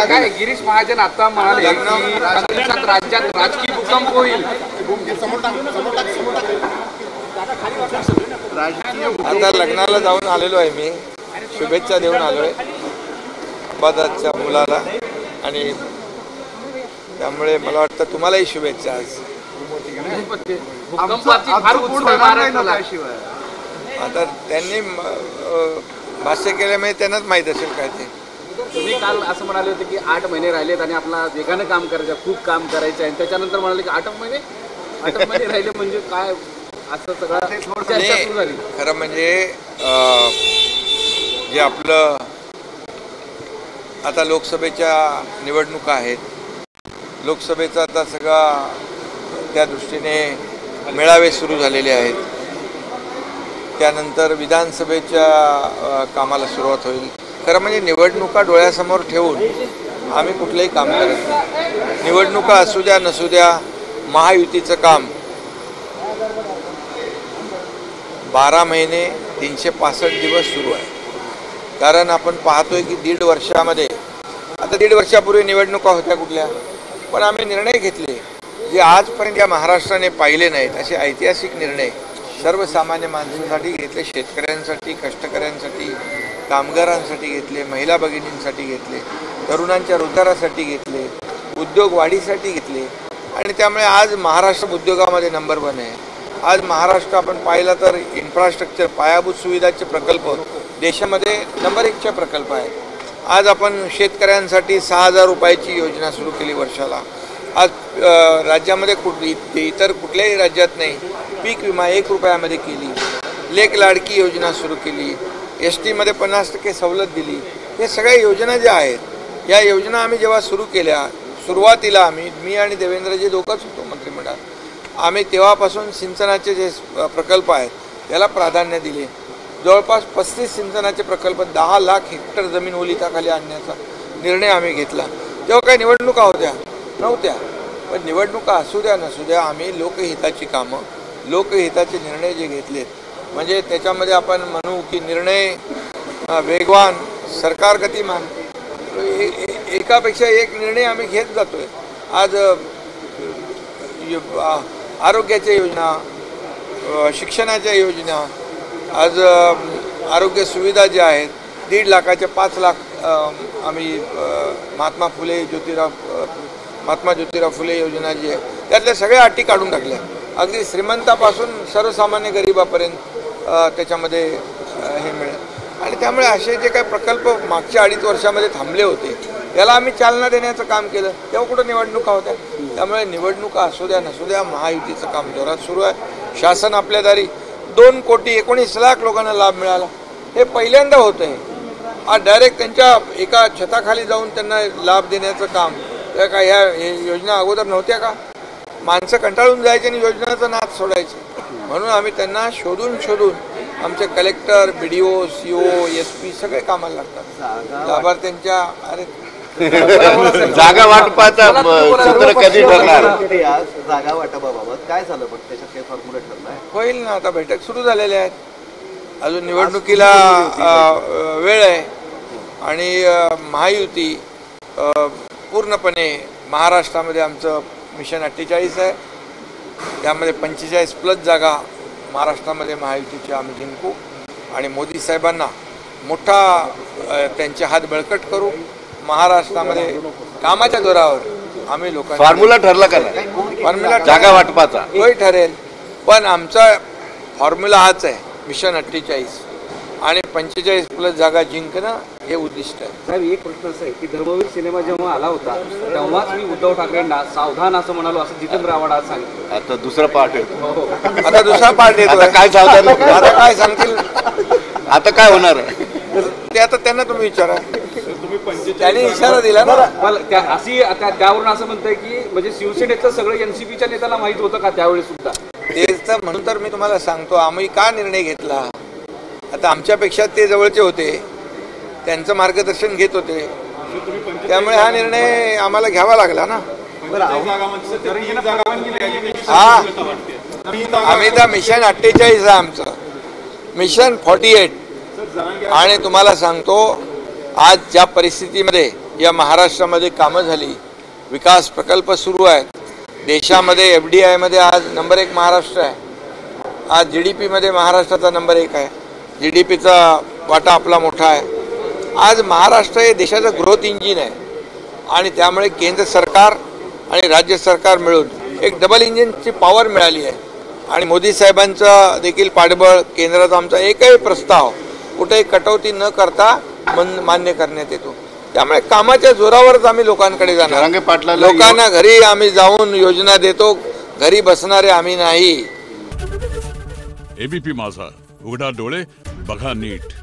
काय गिरीश महाजन आता म्हणाले की राज्यात राजकीय भूकंप होईल. आता लग्नाला जाऊन आलेलो आहे मी, शुभेच्छा देऊन आलोय बादाच्या मुलाला आणि त्यामुळे मला वाटतं तुम्हालाही शुभेच्छा. आज आता त्यांनी भाष्य केल्यामुळे त्यांनाच माहीत असेल काय ते. तुम्ही काल असं म्हणाले होते की 8 महिने राहिलेत आणि आपला वेगानं काम करायचं, खूप काम करायचं आहे. त्याच्यानंतर म्हणाले की 8 महिने राहिले म्हणजे काय, असं सगळं चर्चा सुरू झाली. खरं म्हणजे जे आपलं आता लोकसभेच्या निवडणुका आहेत, लोकसभेचा आता सगळा त्या दृष्टीने मेळावे सुरू झालेले आहेत. त्यानंतर विधानसभेच्या कामाला सुरुवात होईल. खरं म्हणजे निवडणुका डोळ्यासमोर ठेवून आम्ही कुठलंही काम करत नाही. निवडणुका असू द्या नसू द्या, महायुतीचं काम 12 महिने 365 दिवस सुरू आहे. कारण आपण पाहतोय की 1.5 वर्षामध्ये, आता 1.5 वर्षापूर्वी निवडणुका होत्या कुठल्या, पण आम्ही निर्णय घेतले जे आजपर्यंत या महाराष्ट्राने पाहिले नाहीत. असे ऐतिहासिक निर्णय सर्वसामान्य माणसांसाठी घेतले, शेतकऱ्यांसाठी, कष्टकऱ्यांसाठी, कामगारांसाठी घेतले, महिला भगिनींसाठी घेतले, तरुणांच्या रोजगारासाठी घेतले, उद्योग वाढीसाठी घेतले आणि त्यामुळे आज महाराष्ट्र उद्योगामध्ये नंबर 1 आहे. आज महाराष्ट्र आपण पाहिला तर इन्फ्रास्ट्रक्चर, पायाभूत सुविधाचे प्रकल्प देशामध्ये नंबर 1चे प्रकल्प आहेत. आज आपण शेतकऱ्यांसाठी 6,000 रुपयाची योजना सुरू केली वर्षाला. आज राज्यामध्ये इतर कुठल्याही राज्यात नाही. पीक विमा 1 रुपयामध्ये केली, लेक लाडकी योजना सुरू केली, STमध्ये 50% सवलत दिली. हे सगळ्या योजना ज्या आहेत, या योजना आम्ही जेव्हा सुरू केल्या, सुरुवातीला मी आणि देवेंद्रजी दोघंच होतो मंत्रिमंडळात. आम्ही तेव्हापासून सिंचनाचे जे प्रकल्प आहेत त्याला प्राधान्य दिले. जवळपास 35 सिंचनाचे प्रकल्प 10 लाख हेक्टर जमीन ओलिताखाली आणण्याचा निर्णय आम्ही घेतला. तेव्हा काही निवडणुका होत्या नव्हत्या, पण निवडणुका असू द्या नसू द्या, आम्ही लोकहिताची कामं, लोकहिताचे निर्णय जे घेतलेत, म्हणजे त्याच्यामध्ये आपण म्हणू की निर्णय वेगवान, सरकार गतिमान, एकापेक्षा एक निर्णय आम्ही घेत जातोय. आज आरोग्याच्या योजना, शिक्षणाच्या योजना, आज आरोग्य सुविधा ज्या आहेत 1.5 लाखाच्या 5 लाख आम्ही महात्मा ज्योतिराव फुले योजना जी आहे त्यातल्या सगळ्या अटी काढून टाकल्या. अगदी श्रीमंतापासून सर्वसामान्य गरिबापर्यंत त्याच्यामध्ये हे मिळेल. आणि त्यामुळे असे जे काही प्रकल्प मागच्या 2.5 वर्षामध्ये थांबले होते त्याला आम्ही चालना देण्याचं काम केलं. तेव्हा कुठं निवडणुका होत्या. त्यामुळे निवडणुका असू द्या नसू द्या, महायुतीचं काम जोरात सुरू आहे. शासन आपल्या दारी 2,19,00,000 लोकांना लाभ मिळाला. हे पहिल्यांदा होतं आहे. आज डायरेक्ट त्यांच्या एका छताखाली जाऊन त्यांना लाभ देण्याचं काम, त्या काय ह्या योजना अगोदर नव्हत्या का? माणसं कंटाळून जायचे आणि योजनाचा नाद सोडायचे. म्हणून आम्ही त्यांना शोधून आमचे कलेक्टर, BDO, CO, SP सगळे कामाला लागतात. लाभार्थ्यांच्या जागा वाटपाचा सूत्र कधी ठरणार? जागा वाटपाबाबत काय झालं, पण त्याच्यात काही फॉर्म्युला ठरलाय? होईल ना. आता बैठक सुरू झालेल्या आहेत, अजून निवडणुकीला वेळ आहे. आणि महायुती पूर्णपणे महाराष्ट्रामध्ये आमचं मिशन 48 आहे. त्यामध्ये 45+ जागा महाराष्ट्रामध्ये महायुतीच्या आम्ही जिंकू आणि मोदी साहेबांना मोठा त्यांचे हात बळकट करू. महाराष्ट्रामध्ये कामाच्या जोरावर आम्ही लोकांना फॉर्म्युला ठरला का नाही? फॉर्म्युला जागा वाटपाचा तोही ठरेल, पण आमचा फॉर्म्युला हाच आहे, मिशन 48 आणि 45+ जागा जिंकणं हे उद्दिष्ट आहे. साहेब, एक प्रश्न असा आहे की धर्मवीर सिनेमा जेव्हा आला होता तेव्हाच मी उद्धव ठाकरेंना सावधान असं म्हणालो, असं जितेंद्र आव्हाड आज सांगितलं. आता दुसरा पार्ट येतो. आता दुसरा पार्ट येतो. काय सावधान? आता काय सांगतील, आता काय होणार ते आता त्यांना तुम्ही विचारा. त्यांनी इशारा दिला ना. त्यावरून असं म्हणतंय की म्हणजे शिवसेनेचं सगळं NCPच्या नेत्याला माहित होतं का त्यावेळी सुद्धा? तेच तर, म्हणून तर मी तुम्हाला सांगतो आम्ही का निर्णय घेतला. आता आमच्यापेक्षा ते जवळचे होते, त्यांचं मार्गदर्शन घेत होते, त्यामुळे हा निर्णय आम्हाला घ्यावा लागला ना. हा, आम्ही तर मिशन 48 आहे आमचं, मिशन 48. आणि तुम्हाला सांगतो आज ज्या परिस्थितीमध्ये या महाराष्ट्रामध्ये कामं झाली, विकास प्रकल्प सुरू आहेत. देशामध्ये FDI मध्ये आज नंबर 1 महाराष्ट्र आहे. आज GDP मध्ये महाराष्ट्राचा नंबर 1 आहे. GDPचा वाटा आपला मोठा आहे. आज महाराष्ट्र हे देशाचं ग्रोथ इंजिन आहे आणि त्यामुळे केंद्र सरकार आणि राज्य सरकार मिळून एक डबल इंजिनची पॉवर मिळाली आहे. आणि मोदी साहेबांचा देखील पाठबळ, केंद्राचा आमचा एकही प्रस्ताव कुठेही कटौती न करता मान्य करण्यात येतो. त्यामुळे कामाच्या जोरावरच आम्ही लोकांकडे जाणार. जरांगे पाटलाला लोकांना घरी आम्ही जाऊन योजना देतो, घरी बसणारे आम्ही नाही. ABP माझा, उघडा डोळे बघा नीट.